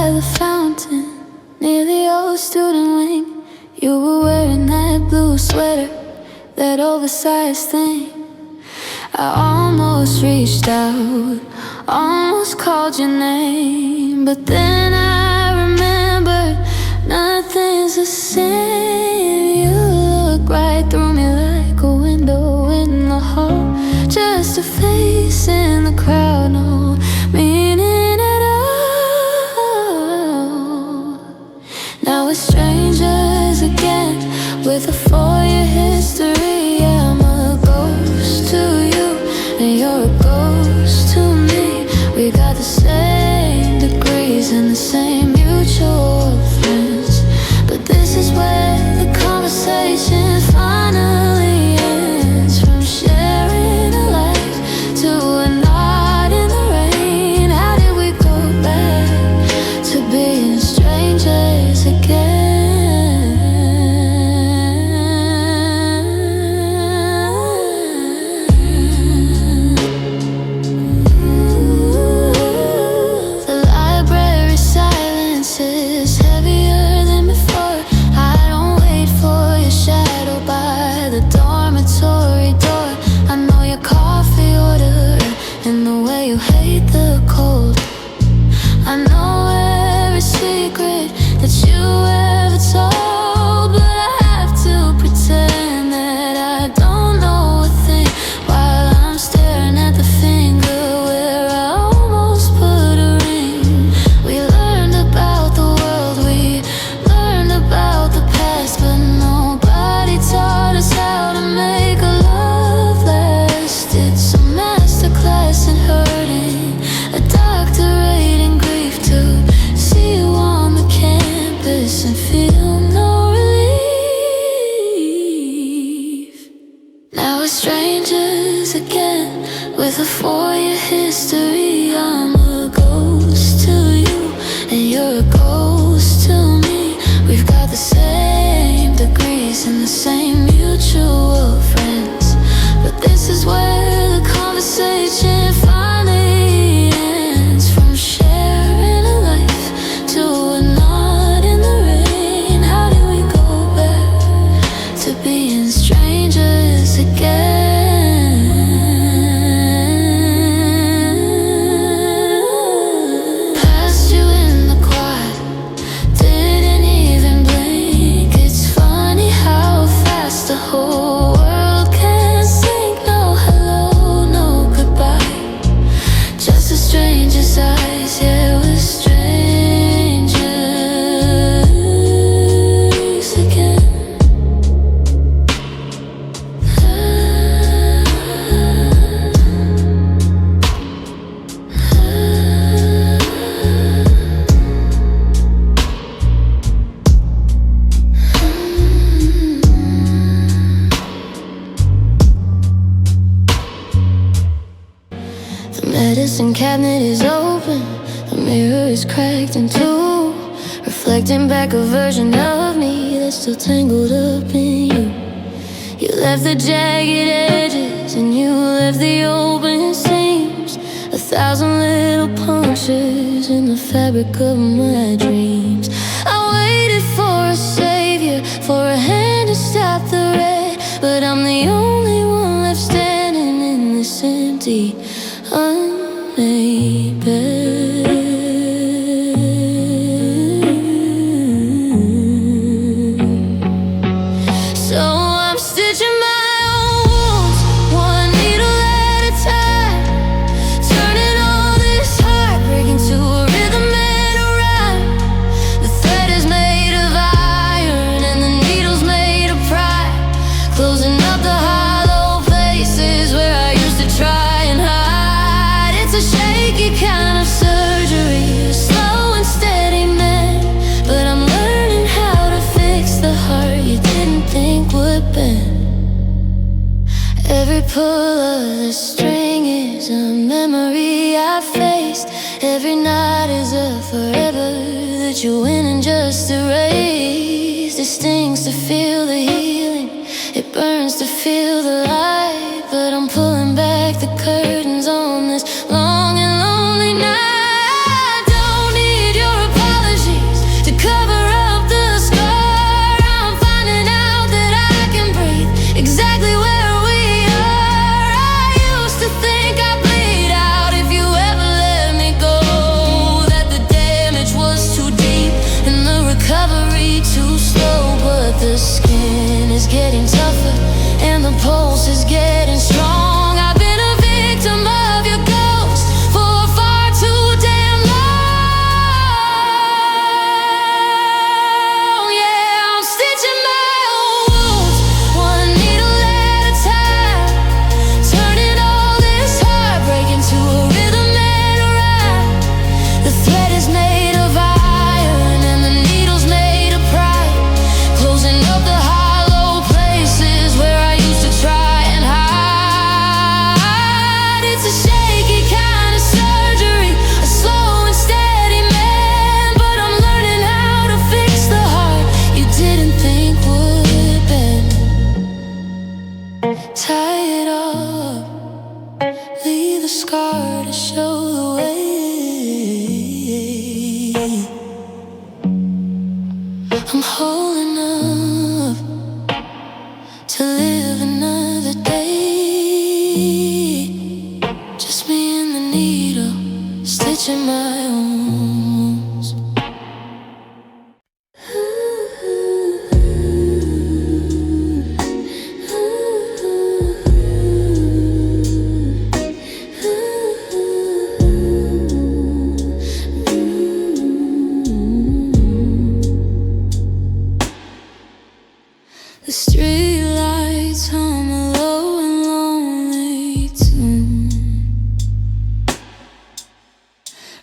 by the fountain, near the old student wing. You were wearing that blue sweater, that oversized thing. I almost reached out, almost called your name, but then I remembered nothing's the same. You look right through me like a window in the hall, just a face in the crowd, no meaning at all. Now we're strangers again, with a 4-year history. I'm a ghost to you, and you're a ghost to me. We got the same degrees and the same mutual friends, but this is where the conversation finally ends. From sharing a life to a nod in the rain. How did we go back to being strangers again? Strangers again, with a 4-year history. I'm a ghost to you, and you're a ghost to me. We've got the same degrees and the same mutual friends, but this is where the conversation finally ends. From sharing a life to a nod in the rain. How did we go back to being strangers again? Medicine cabinet is open, the mirror is cracked in two, reflecting back a version of me that's still tangled up in you. You left the jagged edges and you left the open seams, 1,000 little punctures in the fabric of my dreams. I waited for a savior, for a hand to stop the rain, but I'm the only one left standing in this empty unmade bed. So I'm stitching my own wounds, one needle at a time, turning all this heartbreak into a rhythm and a rhyme. The thread is made of iron and the needle's made of pride, closing up the hollow places where I used to try and hide. It's a shaky kind of surgery, a slow and steady mend, but I'm learning how to fix the heart you didn't think would bend. Every pull of the string is a memory I faced. Every night is a forever that you went and just erased. It stings to feel the healing, it burns to feel the light, but I'm pulling back the curtains on this long and lonely night. I don't need your apology.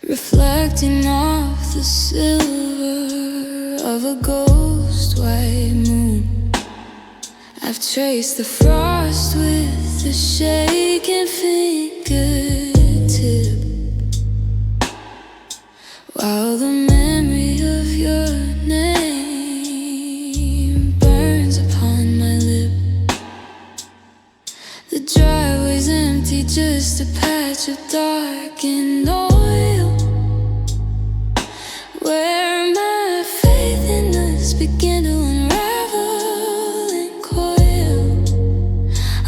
reflecting off the silver of a ghost white moon. I've traced the frost with a shaking fingertip, while the memory of your name burns upon my lip. The driveway's empty, just a patch of darkened oil, where my faith in us began to unravel and coil.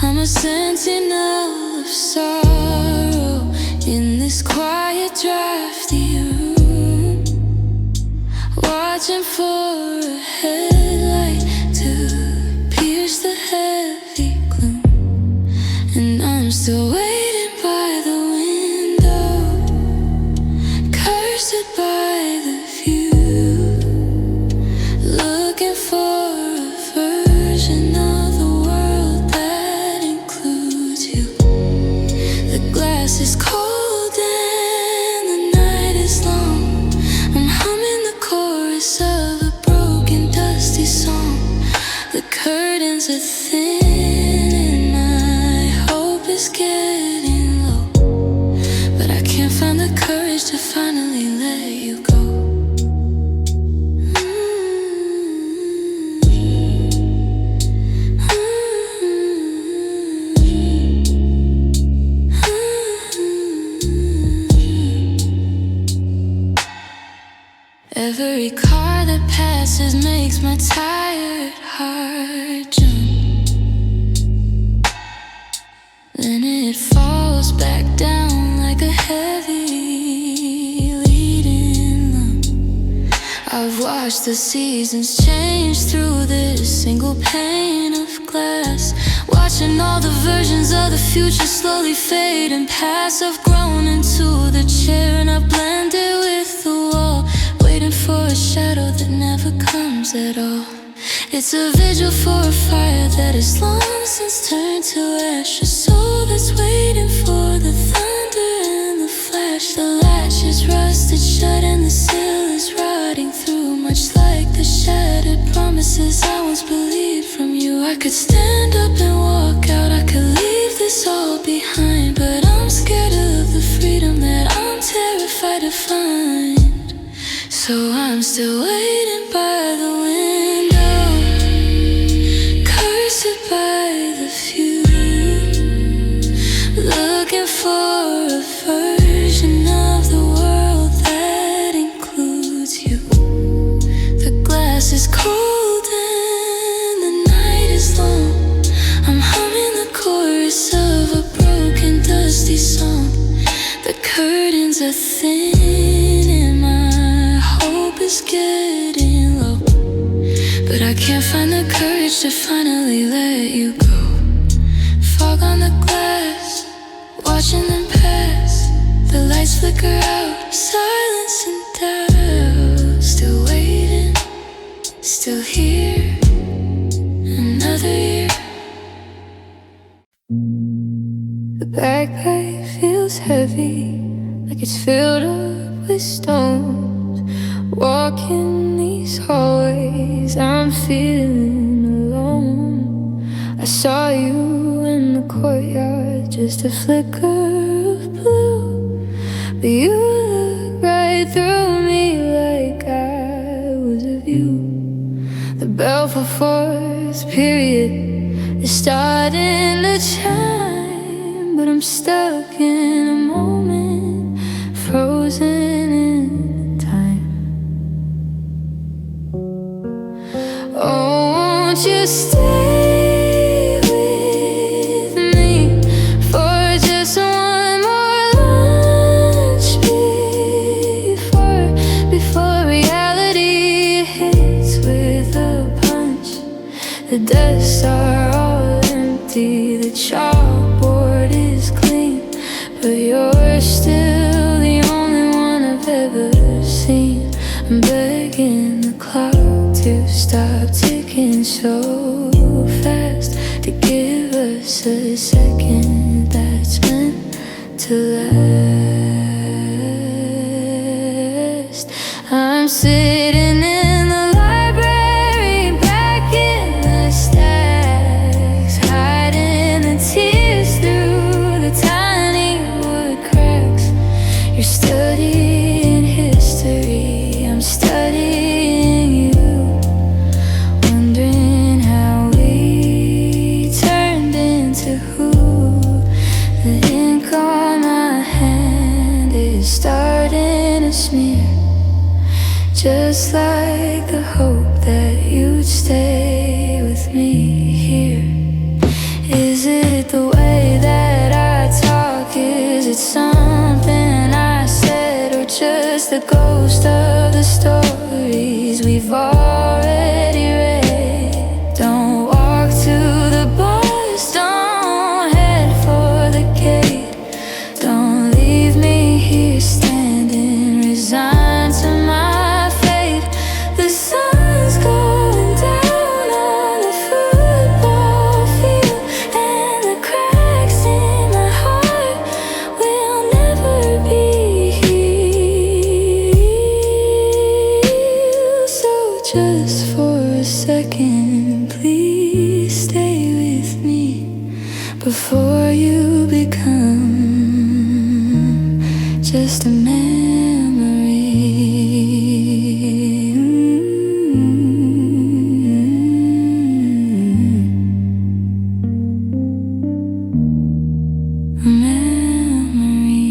I'm a sentinel of sorrow in this quiet, drafty room, watching for a headlight to pierce the heavy gloom. And I'm still waiting by the window, cursed by the view, looking for a version of the world that includes you. The glass is cold and the night is long. I'm humming the chorus of a broken, dusty song. The curtains are thin and my hope is getting low, but I can't find the courage to finally let you go. Every car that passes makes my tired heart jump. Then it falls back down like a heavy leading lump. I've watched the seasons change through this single pane of glass, watching all the versions of the future slowly fade and pass. I've grown into the chair and I've blended with the wall, waiting for a shadow that never comes at all. It's a vigil for a fire that is long since turned to ash, a soul that's waiting for the thunder and the flash. The latch is rusted shut and the seal is rotting through, much like the shattered promises I once believed from you. I could stand up and walk out, I could leave this all behind, but I'm scared of the freedom that I'm terrified to find. So I'm still waiting by the window, cursed by the view, looking for a version of the world that includes you. The glass is cold and the night is long. I'm humming the chorus of a broken, dusty song. The curtains are thin and my hope is getting low, but I can't find the courage to finally let you go. Fog on the glass, watching them pass. The lights flicker out, silence and doubt. Still waiting, still here, another year. The backpack feels heavy, like it's filled up with stones. Walking these hallways, I'm feeling alone. I saw you in the courtyard, just a flicker of blue, but you looked right through me like I was a view. The bell for fourth period is starting to chime, but I'm stuck in a moment, frozen in time. Oh, won't you stay with me for just one more lunch before reality hits with a punch? The desks are all empty, the chalkboard is clean, but sitting in the library, back in the stacks, hiding the tears through the tiny wood cracks. You're studying history, I'm studying you, wondering how we turned into who. The ink on my hand is starting to smear, just like the hope that you'd stay with me here. Is it the way that I talk? Is it something I said, or just the ghost of the stories we've already read? Don't walk to the bus, don't head for the gate. Don't leave me here standing resigned to my fate. The sun's going down on the football field, and the cracks in my heart will never be healed. So just for a second, please stay with me before you become just a memory. A memory.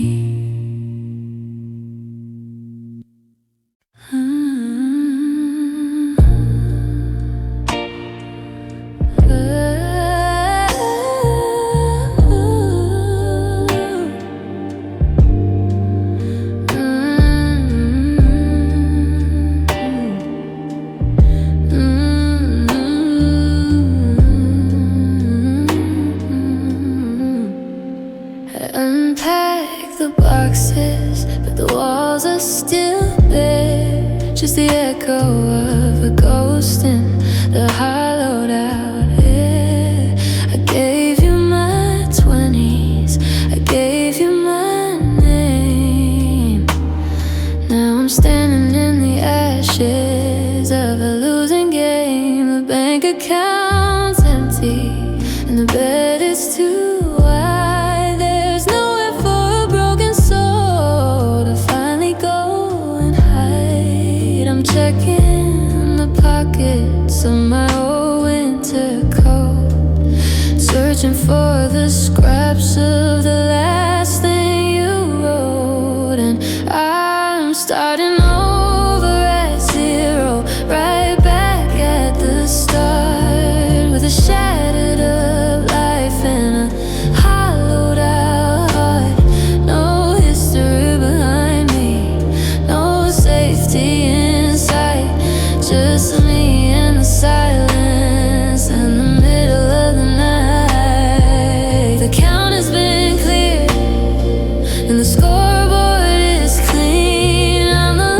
Unpack the boxes, but the walls are still there. Just the echo of a ghost in the hollowed out air. I gave you my 20s, I gave you my name. Now I'm standing in the ashes of a losing game. The bank account's empty and the bed is too wide. There's nowhere for a broken soul to finally go and hide. I'm checking the pockets of my old winter coat, searching for the scraps of the last thing you wrote. And I'm starting over at zero, right back at the start, with a shattered up life and a hollowed out heart. No history behind me, no safety in sight, just me in the silence in the middle of the night. The count has been cleared and the scoreboard is clean. I'm the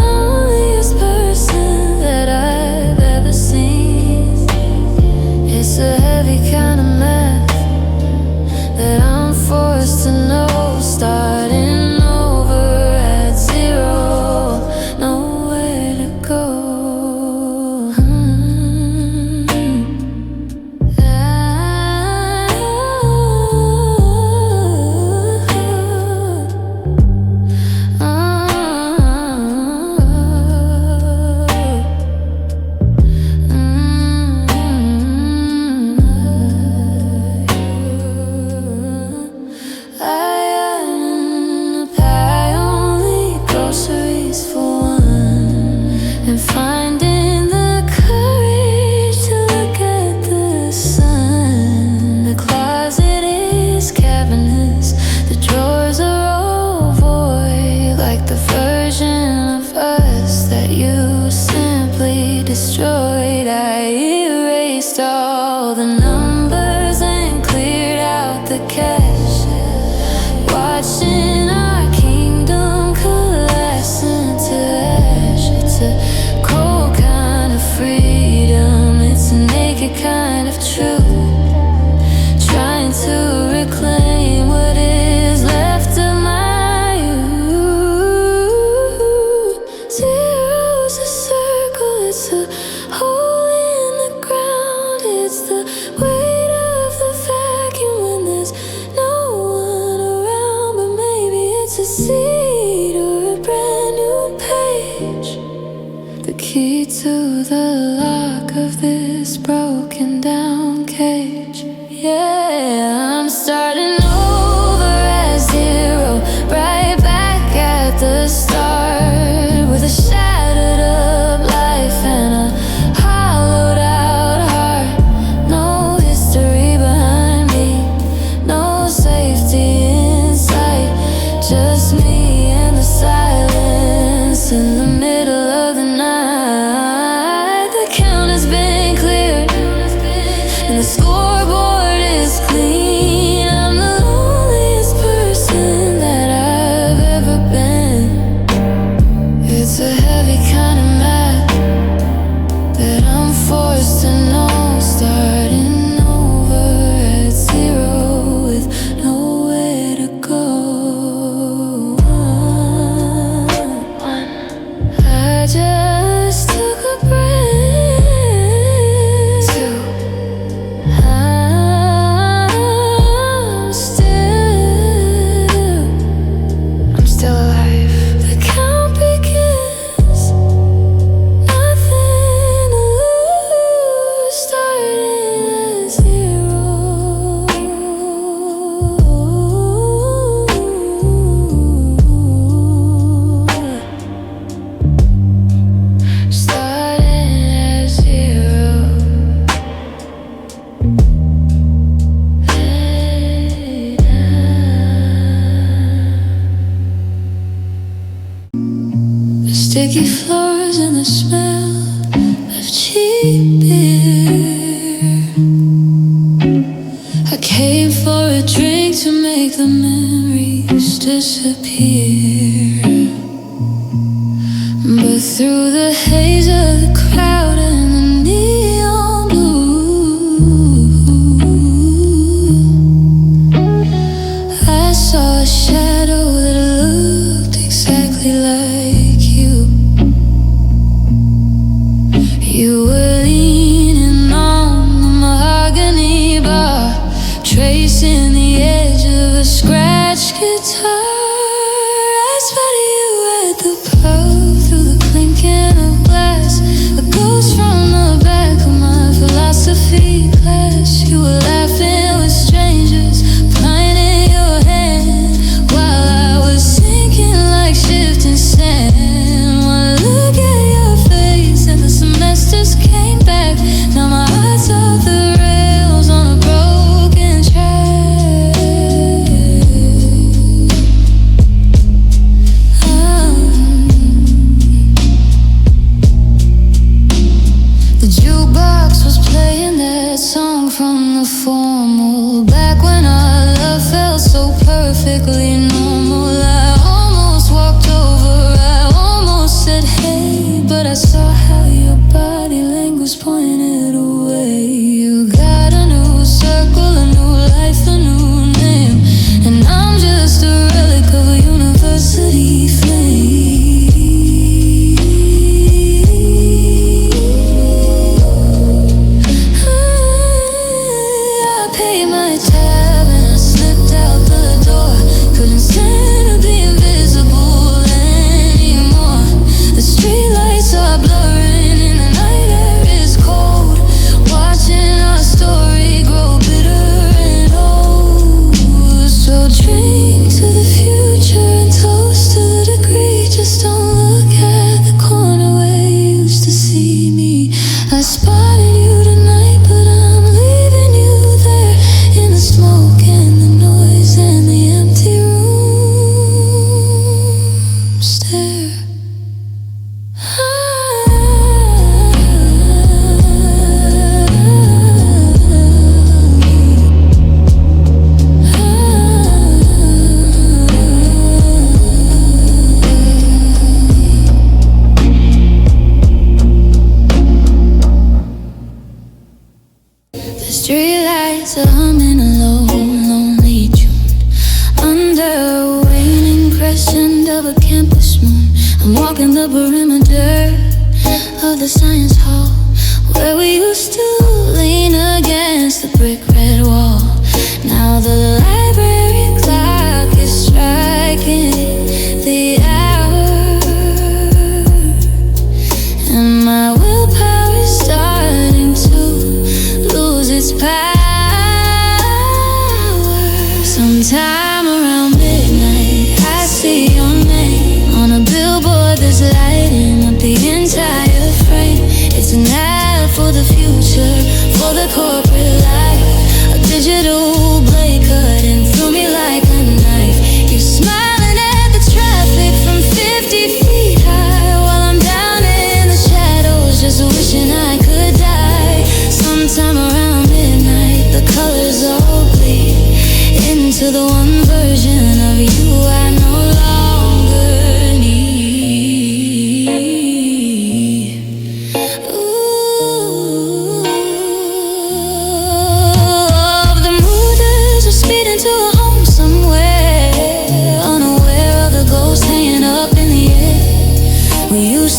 to the lock of this broken down cage. Yeah, I'm starting over at zero, right back at the start, with a shattered up life and a hollowed out heart. No history behind me, no safety in sight, just me and the silence in the middle of the night. The count has been cleared and the scoreboard is clean. I'm the loneliest person that I've ever been. It's a heavy kind of map that I'm forced to know, starting over at zero with nowhere to go. I just took a breath. Two. I'm still alive. The count begins. Nothing to lose. Starting at zero. Starting at zero. The sticky floors and the smell of cheap beer. I came for a drink to make the memories disappear, but through the haze of the crowd and the neon blue, I saw a shadow that looked exactly like you. You were leaning on the mahogany bar, tracing the edge of a scratched guitar. I spotted you at the pub through the clinking of glass, a ghost from the back of my philosophy class. You were laughing with strangers, pine in your hand, while I was sinking like shifting sand. One look at your face and the semesters came back. Now my heart's off the rails on a broken track. The jukebox was playing that song from the formal, back when our love felt so perfectly normal. I almost walked over, I almost said hey, but I saw how your body language pointed away. You got a new circle, a new life, a new name, and I'm just a relic of a university flame. I paid my tab and I slipped out the door. Couldn't stand to be invisible anymore. The streetlights are blurring and the night air is cold, watching our story grow bitter and old. So drink to the future and toast to the degree. Just don't look at the corner where you used to see me. I spotted you tonight, but I'm leaving you there in the smoke and the noise and the empty room. Stare. The streetlights are humming a low, lonely tune under a waning crescent of a campus moon. I'm walking the perimeter of the science hall, where we used to lean against the brick red wall. Now the library clock is striking the hour, and my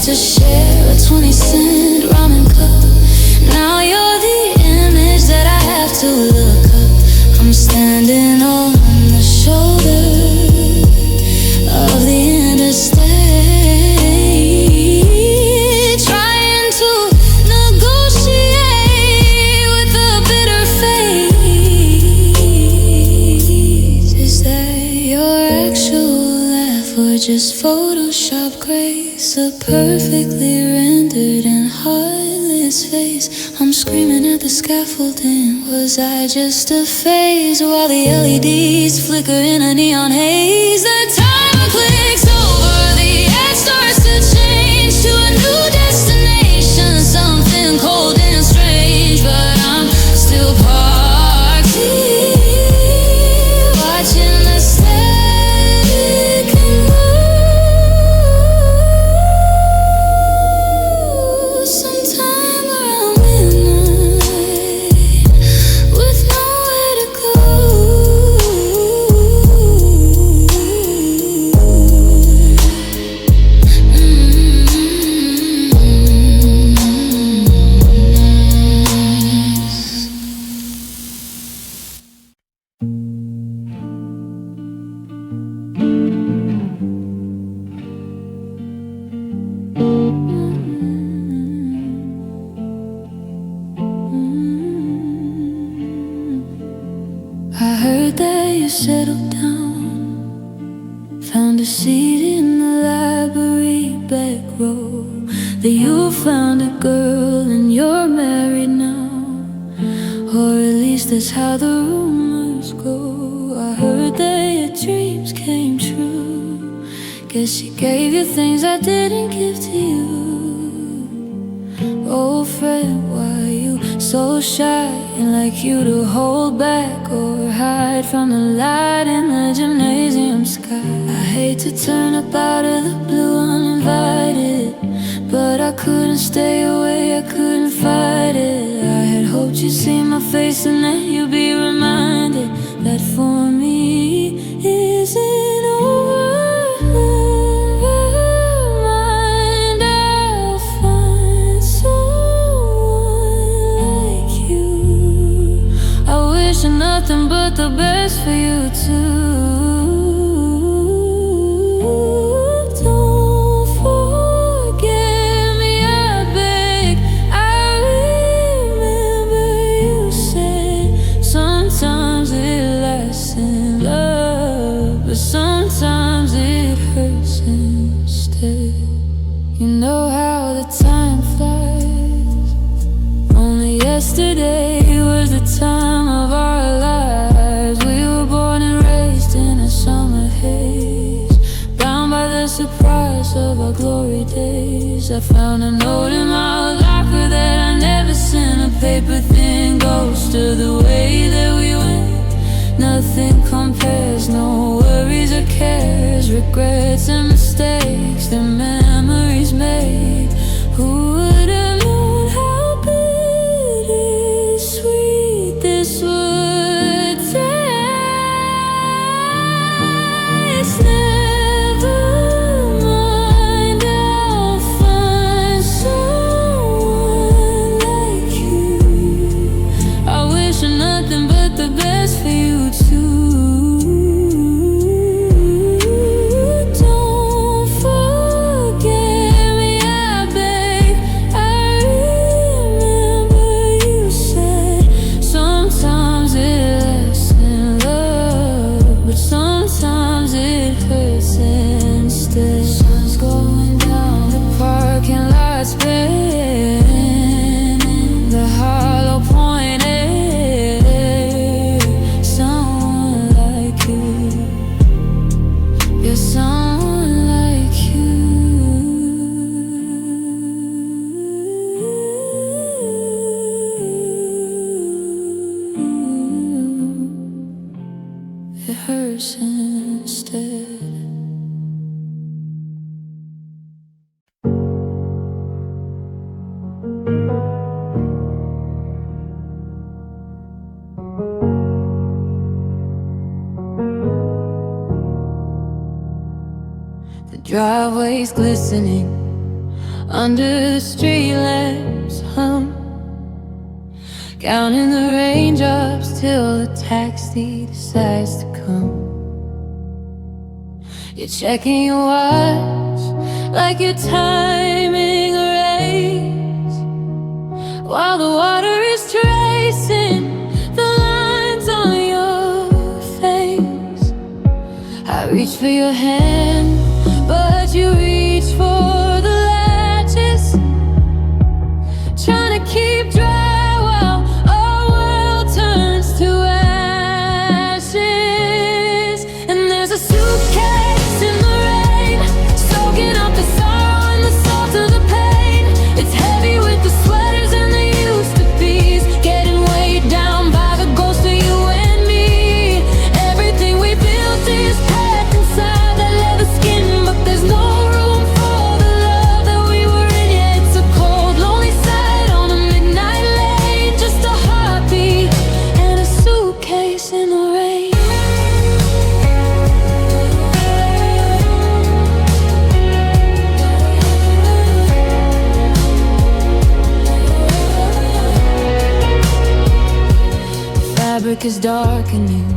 to share a 20-cent ramen cup. Now you're the image that I have to look up. I'm standing on the shoulder of the interstate, trying to negotiate with a bitter face. Is that your actual laugh or just Photoshop grace? A perfectly rendered and heartless face. I'm screaming at the scaffolding. Was I just a phase while the LEDs flicker in a neon haze? The timer clicks over, the ad starts to change to a new destination, something cold and strange, but I'm still parked here, watching the static and move. Sometime around midnight, with nowhere to go. I heard that you settled down, found a seat in the library back row, that you found a girl and you're married now, or at least that's how the rumors go. I heard that your dreams came true. Guess she gave you things I didn't give to you. Old friend, why are you so shy and like you to hold back or hide from the light in the gymnasium sky? I hate to turn up out of the blue uninvited, but I couldn't stay away, I couldn't fight it. I had hoped you'd see my face and then you'd be reminded that for me isn't over. Mind, I'll find someone like you. I wish nothing but the best for you too. Don't forget me, I beg. I remember you said sometimes it lasts in love, but sometimes it hurts instead. You know how the time flies. Only yesterday was the time of our lives. We were born and raised in a summer haze, bound by the surprise of our glory days. I found a note in my locker that I never sent, a paper thin ghost of the way that we went. Nothing compares, no worries or cares, regrets and mistakes that memories made. Who would have known how bittersweet this would taste? Never mind, I'll find someone like you. I wish nothing but the best for you too. Don't forget me, I beg. I remember you said sometimes it lasts in love, but sometimes it hurts instead. Sun's going down, the parking lot's spinning, the hollow point air. Someone like you, you're someone like you. It hurts instead. The driveway's glistening, under the street lamps hum, counting the raindrops till the taxi decides to come. You're checking your watch like you're timing a race, while the water is tracing the lines on your face. I reach for your hand, but you reach for the latches, trying to keep dry while our world turns to ashes. And there's a suitcase in the rain, soaking up the sorrow and the salt of the pain. It's heavy with the sweaters and the used to be's, getting weighed down by the ghost of you and me. Everything we built is packed inside that leather skin, but there's no room for the love that we were in. Yeah, it's a cold, lonely sight on a midnight lane, just a heartbeat and a suitcase in the rain. Fabric is darkening,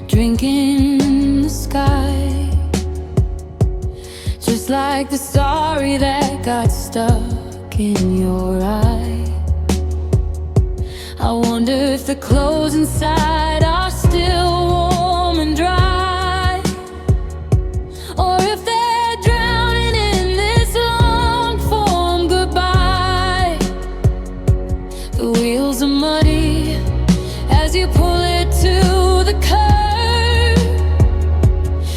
drinking the sky, just like the story that got stuck in your eye. I wonder if the clothes inside are still warm and dry, or if they're drowning in this long form goodbye. The wheels are muddy as you pull it to the curb.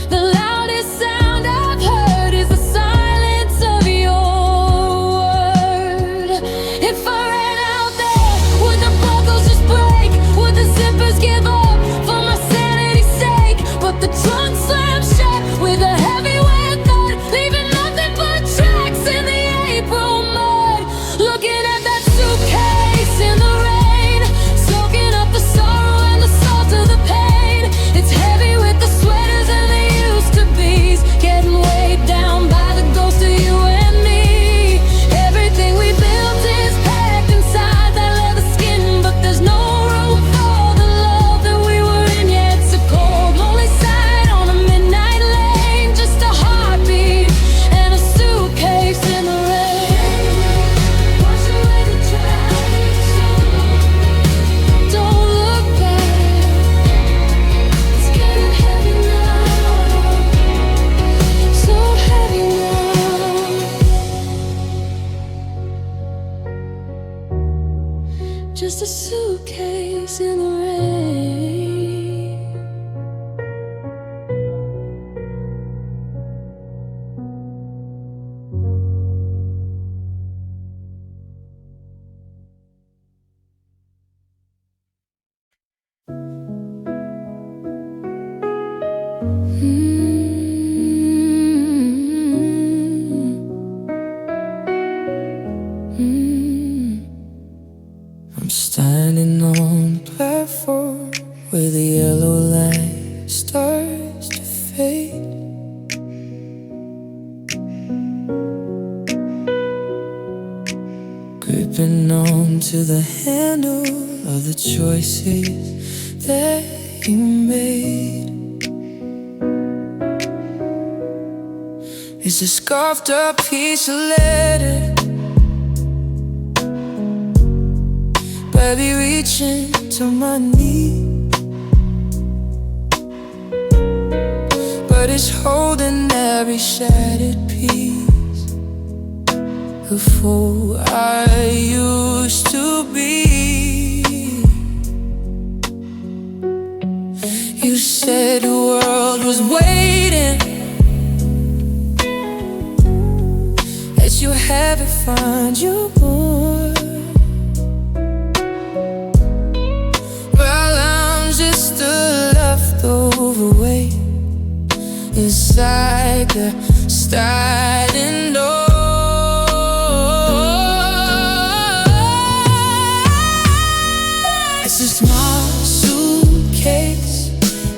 The loudest sound I've heard is the silence of your word. If I ran out there, would the buckles just break? Would the zippers give up for my sanity's sake? But the trunk slammed shut with a heavy weight thud, leaving nothing but tracks in the April mud. Looking at that suitcase in the rain, soaking up the sorrow and the salt of the pain. It's heavy with the sweaters and the used to be's, getting weighed down by the ghost of you and me. Everything we built is packed inside that leather skin, but there's no room for the love that we were in. Yeah, it's a cold, lonely sight on a midnight lane, just a heartbeat and a suitcase in the rain. Wash away the tracks, don't look back. It's getting heavy now, so heavy now. Just a suitcase in the rain. I'm standing on the platform where the yellow light starts to fade. Gripping on to the handle of the choices that you made. It's a scarfed up piece of letter, baby, reaching to my knee, but it's holding every shattered piece of who I used to be. You said the world was waiting, that you haven't found you more. Well, I'm just a leftover weight inside the starting door. It's a small suitcase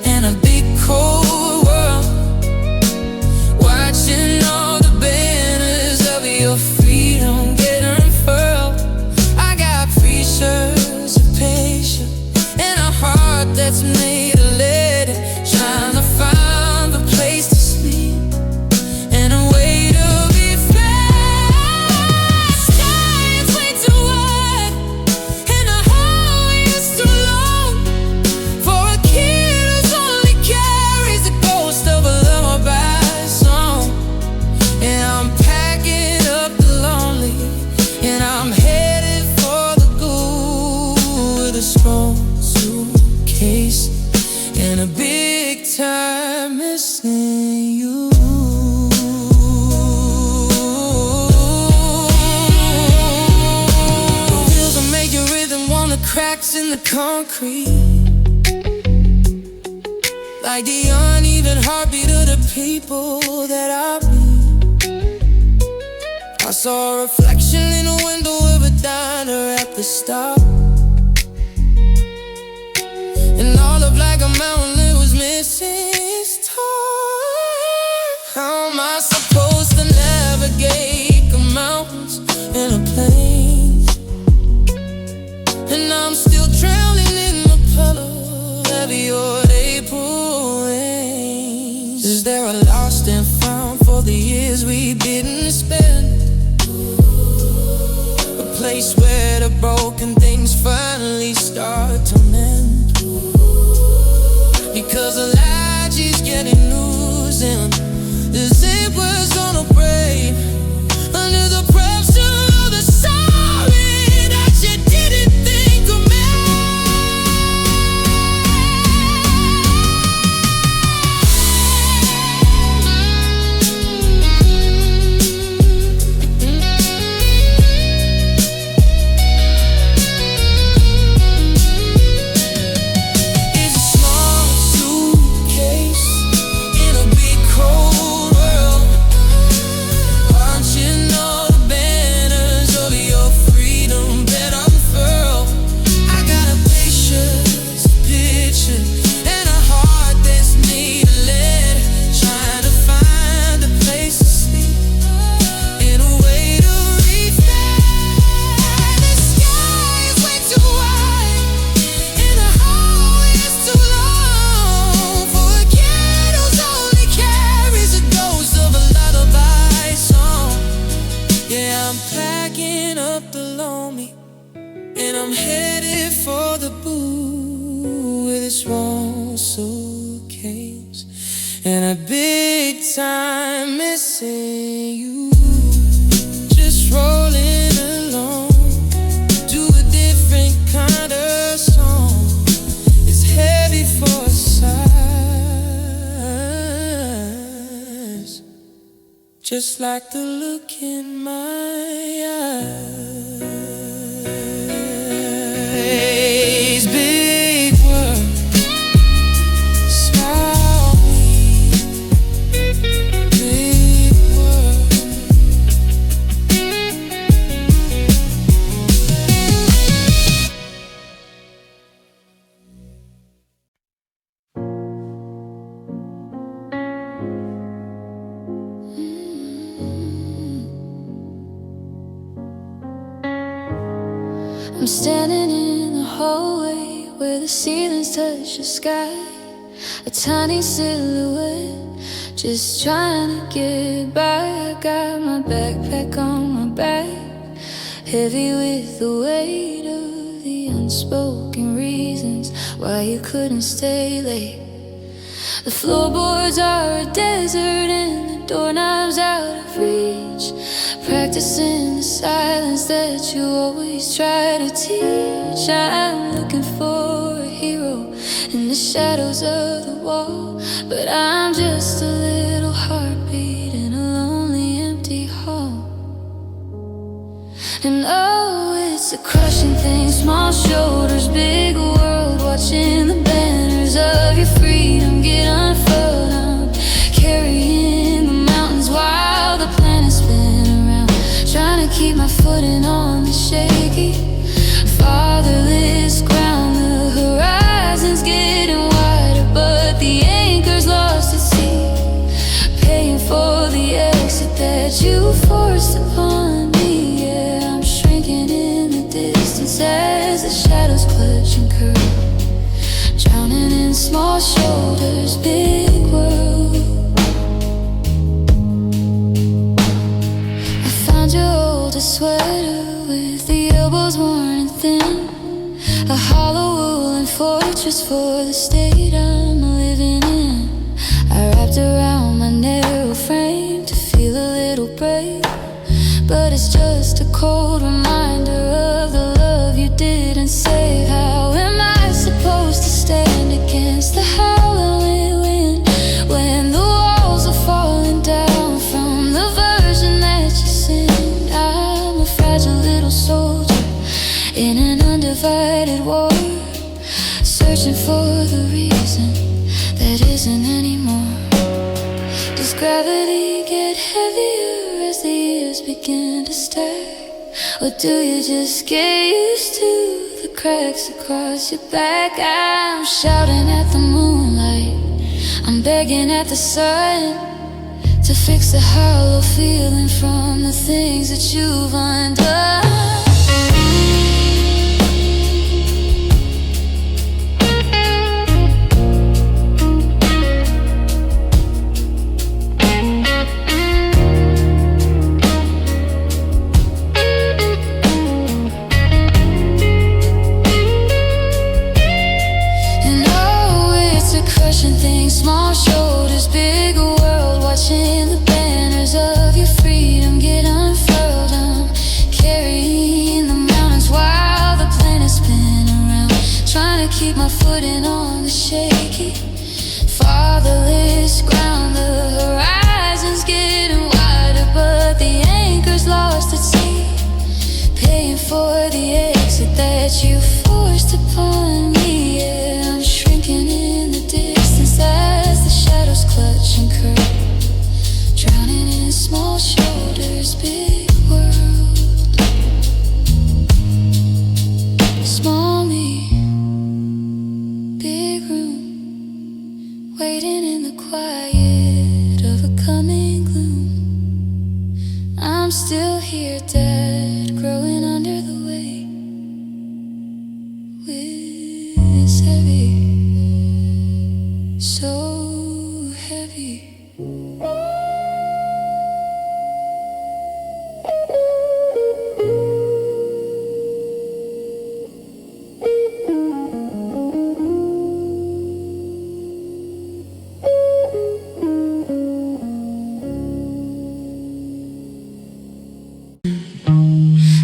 and a big cold world, watching all the banners of your feet cracks in the concrete, like the uneven heartbeat of the people that I meet. I saw a reflection in a window of a diner at the stop, and all of like a mountain that was missing its top. How am I supposed to navigate the mountains in a plane? And I'm still drowning in the puddle of your April rains. Is there a lost and found for the years we didn't spend? A place where the broken things finally start to mend? Because the light is getting loose and the zip was gonna break under the pressure of the sorry that you didn't think of me. It's a small suitcase in a big cold world, punching all the banners of your freedom that unfurl. I got a picture, and a heart that's made of lead, trying to find a place to sleep and a way to reach there. The sky is way too wide and the hallway is too long for a candle only carries a ghost of a lullaby song. Yeah, I'm packing up the lonely, and I'm headed for the boo with a small suitcase and a big time missing you. Just rolling along to a different kind of song. It's heavy for size, just like the look in my eyes. Big world, small me. Big world. I'm standing in the hallway where the ceilings touch the sky, a tiny silhouette, just trying to get by. I got my backpack on my back, heavy with the weight of the unspoken reasons why you couldn't stay late. The floorboards are a desert and the doorknob's out of reach, practicing the silence that you always try to teach. I'm looking for a hero in the shadows of the wall, but I'm just a little heartbeat in a lonely empty hall. And oh, it's a crushing thing, small shoulders, big world, watching the banners of your freedom get unfurled. I'm carrying the mountains while the planets spin around, trying to keep my footing on the shaky, fatherless ground. The horizon's getting wider, but the anchor's lost at sea, paying for the exit that you forced upon me. Yeah, I'm shrinking in the distance as the shadows clutch and curve, drowning in small shoulders, big world. I found your oldest sweater with the elbows worn and thin, a hollow woolen fortress for the state I'm living in. I wrapped around my narrow frame to feel a little brave, but it's just a cold reminder of the love you didn't save. How am I supposed to stand against the howling wind when the walls are falling down from the version that you sent? I'm a fragile little soldier in an undivided war. tears begin to start? Or do you just get used to the cracks across your back? I'm shouting at the moonlight, I'm begging at the sun to fix the hollow feeling from the things that you've undone. Small shoulders, big world, watching the banners of your freedom get unfurled. I'm carrying the mountains while the planets spin around, trying to keep my footing on the shaky, fatherless ground. The horizon's getting wider, but the anchor's lost at sea, paying for the exit that you forced upon me. Yeah, I'm shrinking in the distance as the shadows clutch and curl, drowning in small shoulders, big world. Small me, big room, waiting in the quiet of a coming gloom. I'm still here, Dad, growing under the weight. It's heavy, so heavy.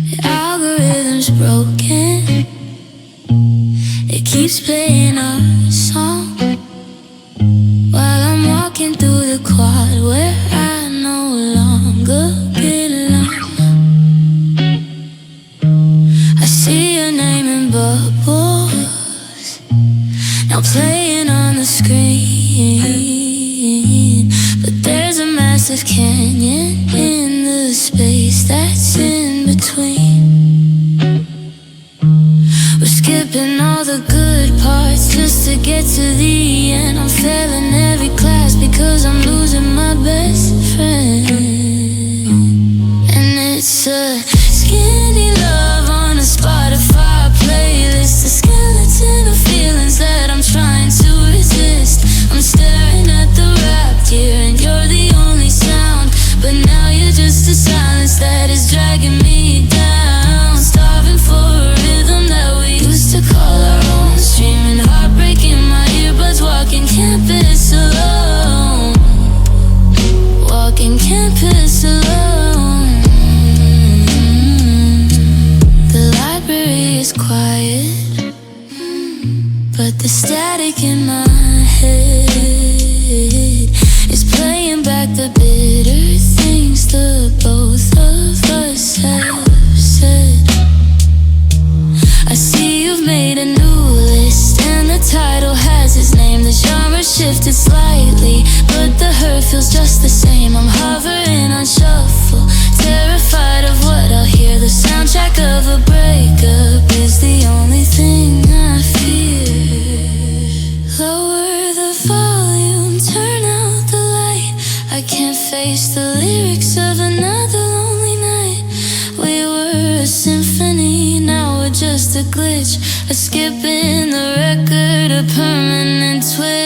The algorithm's broken, it keeps playing our song while I'm walking through the quad where I no longer belong. I see your name in bubbles, now playing on the screen, but there's a massive canyon in the space that's in between. We're skipping all the good parts just to get to the end. I'm failing every class because I'm losing my best friend. And it's a skinny love on a Spotify playlist, a skeleton of feelings that I'm trying to resist. I'm staring at the rap gear and you're the only sound, but now you're just a silence that is dragging me down. Starving for a rhythm that we used to call our own, streaming heartbreak in my earbuds, walking campus alone, walking campus alone. The library is quiet, but the static in my head is playing back the bitter things the both of us have said. I see you've made a new list and the title has his name. The genre shifted slightly, but the hurt feels just the same. I'm hovering on shuffle, terrified of what I'll hear. The soundtrack of a breakup is the only thing I fear. Lower the volume, turn out the light. I can't face the lyrics of another lonely night. We were a symphony, now we're just a glitch, a skip in the record, a permanent twitch.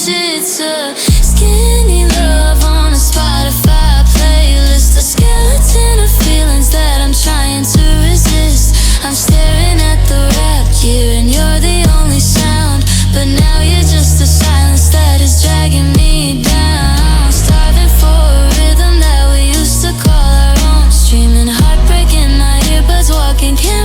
It's a skinny love on a Spotify playlist, a skeleton of feelings that I'm trying to resist. I'm staring at the rap gear and you're the only sound, but now you're just a silence that is dragging me down. Starving for a rhythm that we used to call our own, streaming heartbreak in my earbuds, walking campus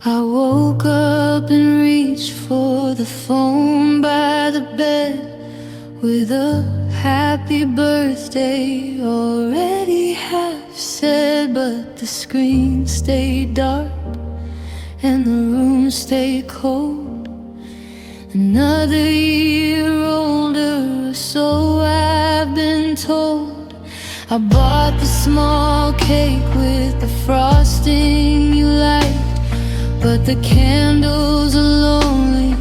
I woke up and reached for the phone by the bed, with a happy birthday already half said. But the screen stayed dark and the room stayed cold. Another year older, so I've been told. I bought the small cake with the frosting you liked, but the candles are lonely,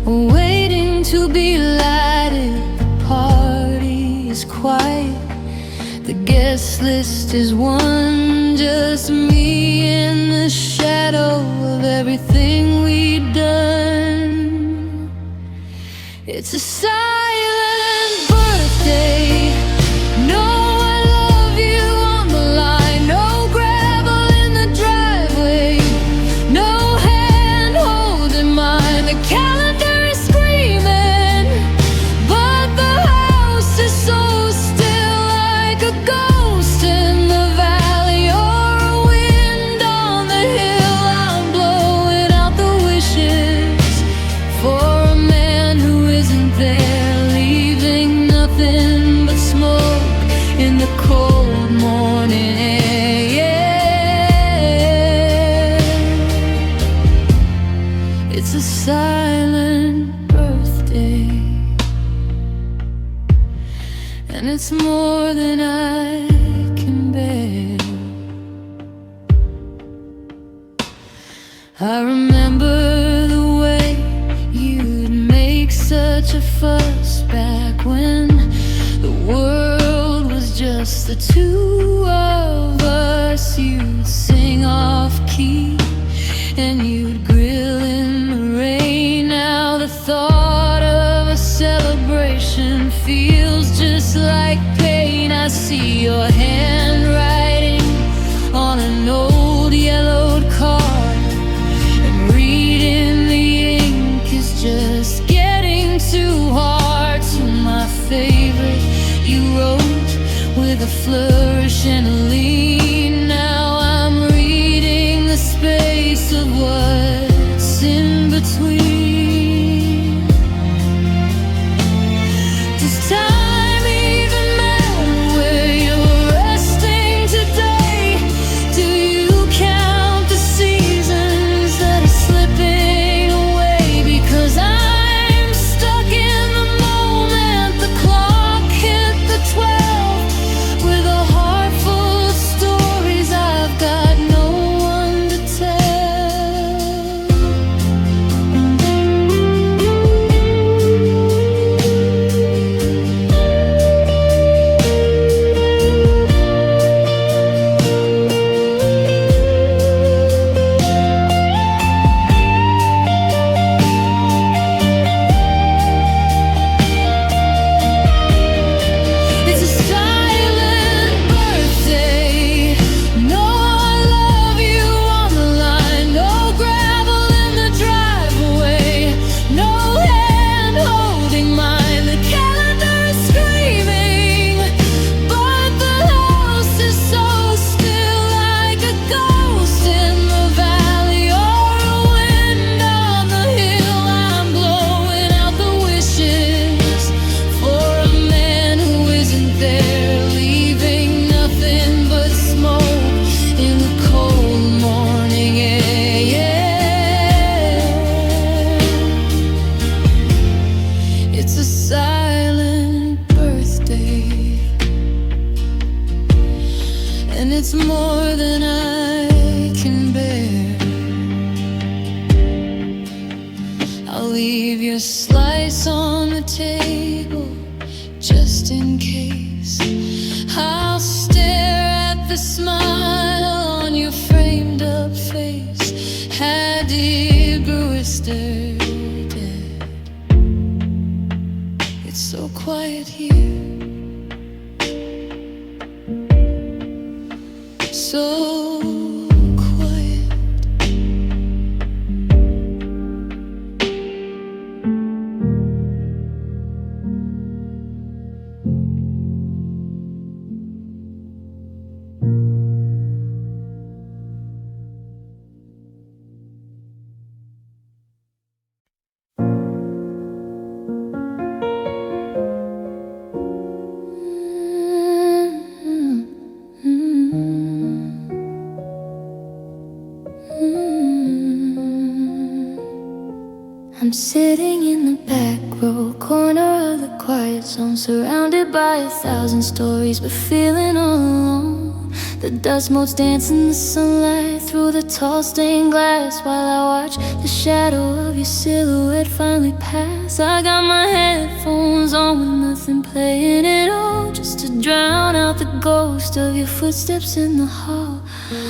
waiting to be lighted. The party is quiet, the guest list is one, just me in the shadow of everything we've done. It's a silent birthday. No, I love you on the line. No gravel in the driveway, no hand holding mine. The calendar is screaming, but the house is so still, like a ghost in the valley or a wind on the hill. I'm blowing out the wishes for a man who isn't there, leaving nothing but smoke in the cold morning air. It's a silent birthday, and it's more than I can bear. I remember the way you'd make such a fuss back when the world was just the two of us. You'd sing off key and you'd grill in the rain. Now the thought of a celebration feels just like pain. I see your handwriting on an old yellowed card, and reading the ink is just getting too hard. To my favorite you wrote with a flourish and a lean. Now I'm reading the space of what's in between. Does time even matter where you're resting today? Do you count the seasons that are slipping away? Because I'm stuck in the moment the clock hit the 12, with a heart full of stories I've got no one to tell. It's a silent birthday. No, I love you on the line. No gravel in the driveway, no hand holding mine. The calendar is screaming, but the house is so still, like a ghost in the valley or a wind on the hill. I'm blowing out the wishes for a man who isn't there, leaving nothing but smoke in the cold morning air. It's a silent birthday, and it's more than I can bear. I'll leave your slice on the table just in case. I'll stare at the smile on your framed up face. Had dear barrister dead? It's so quiet here, so quiet. I'm sitting in the back row, corner of the quiet zone, surrounded by 1,000 stories, but feeling all alone. The dust motes dance in the sunlight through the tall stained glass, while I watch the shadow of your silhouette finally pass. I got my headphones on with nothing playing at all, just to drown out the ghost of your footsteps in the hall.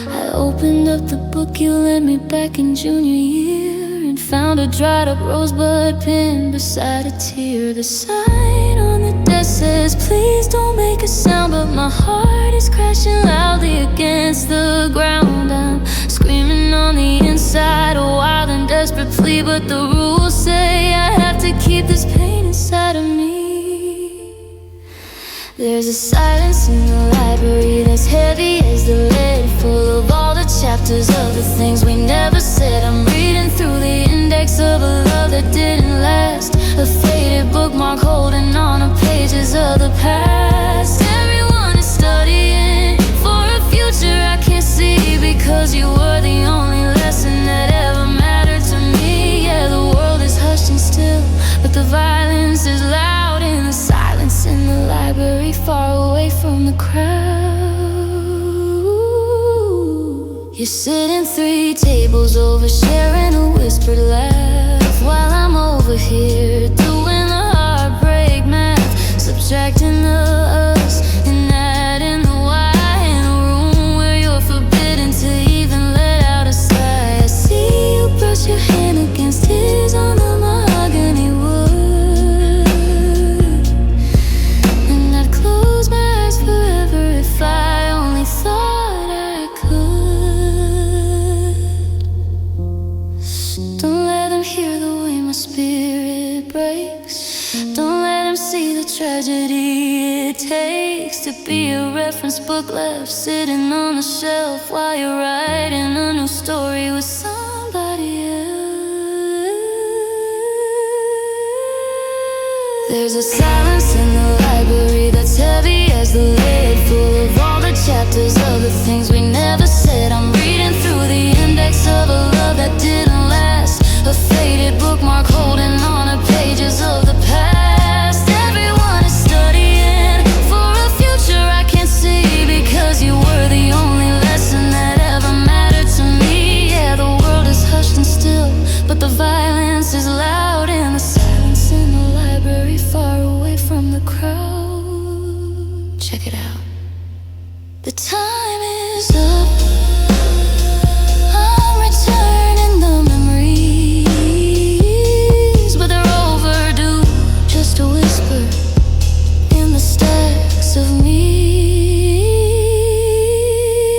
I opened up the book you lent me back in junior year, and found a dried up rosebud pen beside a tear. The sign on the desk says, please don't make a sound, but my heart is crashing loudly against the ground. I'm screaming on the inside, a wild and desperate plea, but the rules say I have to keep this pain inside of me. There's a silence in the library that's heavy as the lead, full of all the chapters of the things we never said. I'm reading through the index of a love that didn't last, a faded bookmark holding on to pages of the past. Everyone is studying for a future I can't see, because you were the only lesson that ever mattered to me. Yeah, the world is hushed and still, but the violence is loud in the silence in the library, far away from the crowd. You're sitting 3 tables over, sharing a whispered laugh, while I'm over here doing the heartbreak math, subtracting the us and adding the why, in a room where you're forbidden to even let out a sigh. I see you brush your hand against his on the mahogany wood, and I'd close my eyes forever if I only thought I could. Don't let them hear the way my spirit breaks. Don't let them see the tragedy it takes to be a reference book left sitting on the shelf while you're writing a new story with somebody else. There's a silence in the library that's heavy as the lead, full of all the chapters of the things we never said. I'm reading through the index of a love that didn't last, a faded bookmark holding on to pages of the past. Everyone is studying for a future I can't see, because you were the only lesson that ever mattered to me. Yeah, the world is hushed and still, but the violence is loud in the silence in the library, far away from the crowd. Check it out. The time is up. I'm returning the memories, but they're overdue. Just a whisper in the stacks of me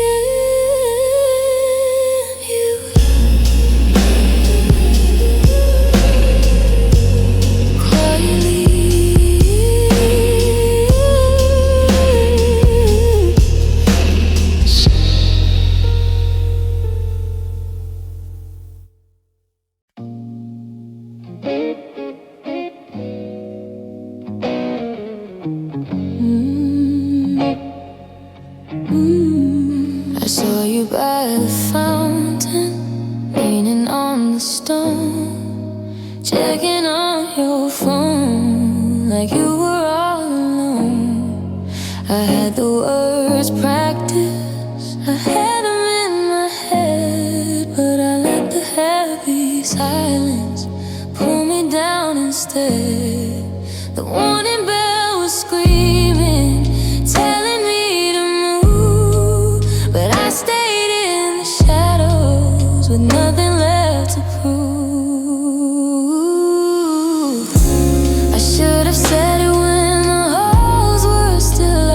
and you. Quietly, I saw you by the fountain, leaning on the stone, checking on your phone like you were all alone. I had the words practiced, I had them in my head, but I let the heavy silence pull me down instead. The warning bell was screaming, telling me to move, but I stayed in the shadows with nothing left to prove. I should have said it when the halls were still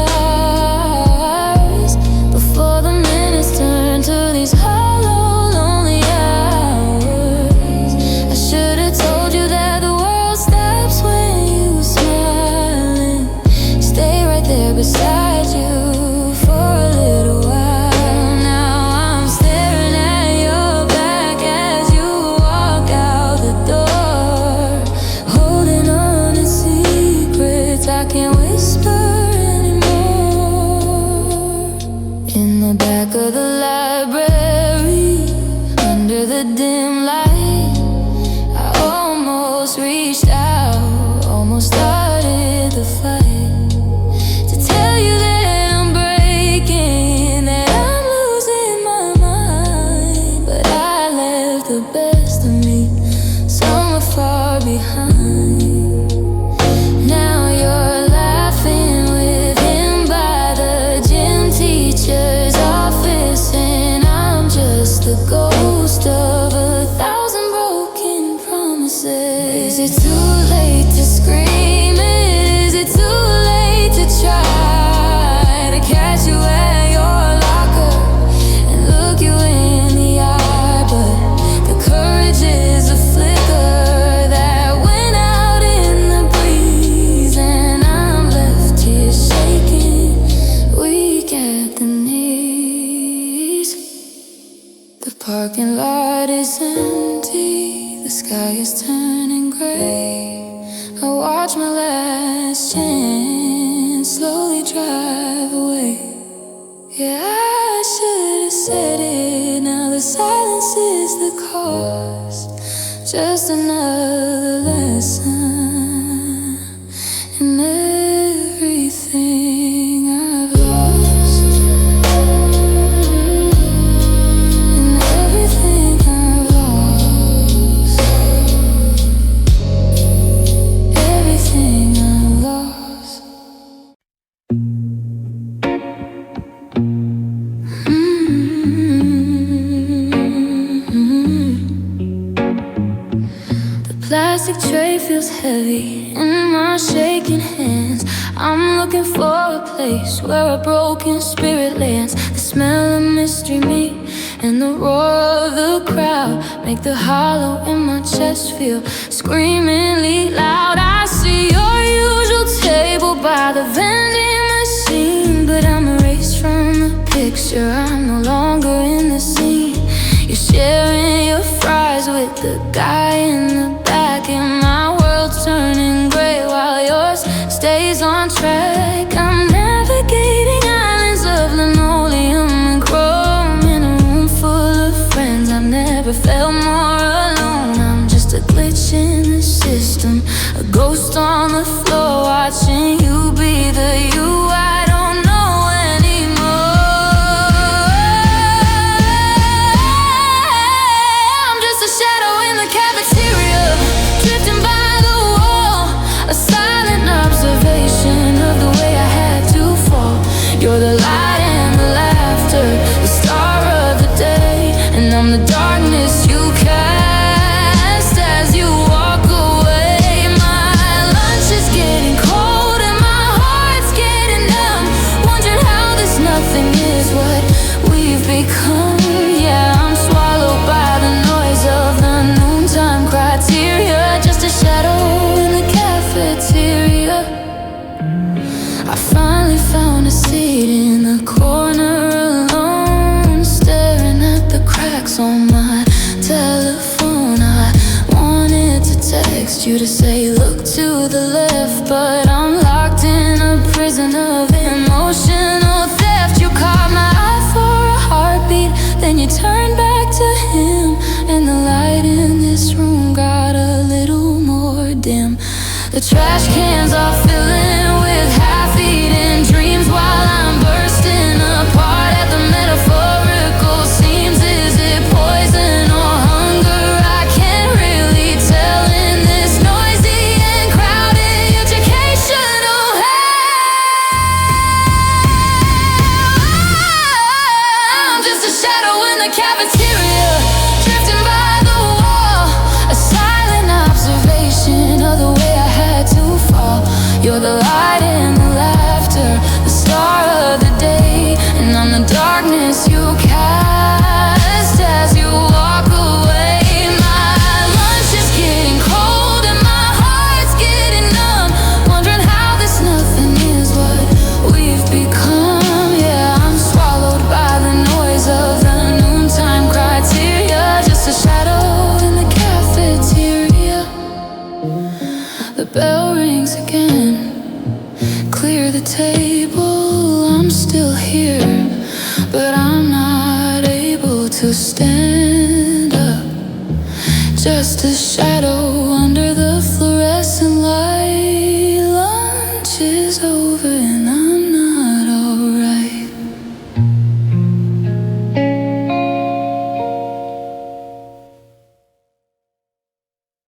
ours, before the minutes turned to these hollow, lonely hours. I should have told you that the world stops when you smile, and stay right there beside you for a little while. Now I'm staring at your back parking lot is empty, the sky is turning gray. I watch my last chance slowly drive away. Yeah, I should have said it. Now the silence is the cost. Just another lesson in everything I've lost. In everything I've lost. Everything I've lost. Plastic tray feels heavy in my shaking hands. I'm looking for a place where a broken spirit lands. The smell of mystery meat and the roar of the crowd make the hollow in my chest feel screamingly loud. I see your usual table by the vending machine, but I'm erased from the picture. I'm no longer in the scene. You're sharing your fries with the guy in the back, and my world's turning gray while yours stays on track. I'm navigating islands of linoleum and chrome in a room full of friends. I've never felt more alone. I'm just a glitch in the system, a ghost on the floor, watching you be the you I don't know anymore. I'm just a shadow in the cafeteria, drifting by the wall, a silent observation of the way I had to fall. You're the light and the laughter, the star of the day, and I'm the darkness you cast as you walk away. My lunch is getting cold and my heart's getting numb, wondering how this nothing is what we've become. Yeah, I'm swallowed by the noise of the noontime criteria, just a shadow in the cafeteria. I finally found a seat in the corner alone, staring at the cracks on my telephone. I wanted to text you to say look to the left, but I'm locked in a prison of emotional theft. You caught my eye for a heartbeat, then you turned back to him, and the light in this room got a little more dim. The trash cans are filling with half-eaten dreams while I'm bursting apart at the metaphorical seams. Is it poison or hunger? I can't really tell in this noisy and crowded educational hell. I'm just a shadow in the cafeteria, drifting by the wall, a silent observation of the way I had to fall. You're the light and the laughter, the star of the day, and I'm the darkness you cast as you walk away. My lunch is getting cold and my heart's getting numb, wondering how this nothing is what we've become. Yeah, I'm swallowed by the noise of the noontime criteria, just a shadow in the cafeteria. The bell rings again, clear the table. I'm still here, but I'm not able to stand up. Just a shadow under the fluorescent light. Lunch is over and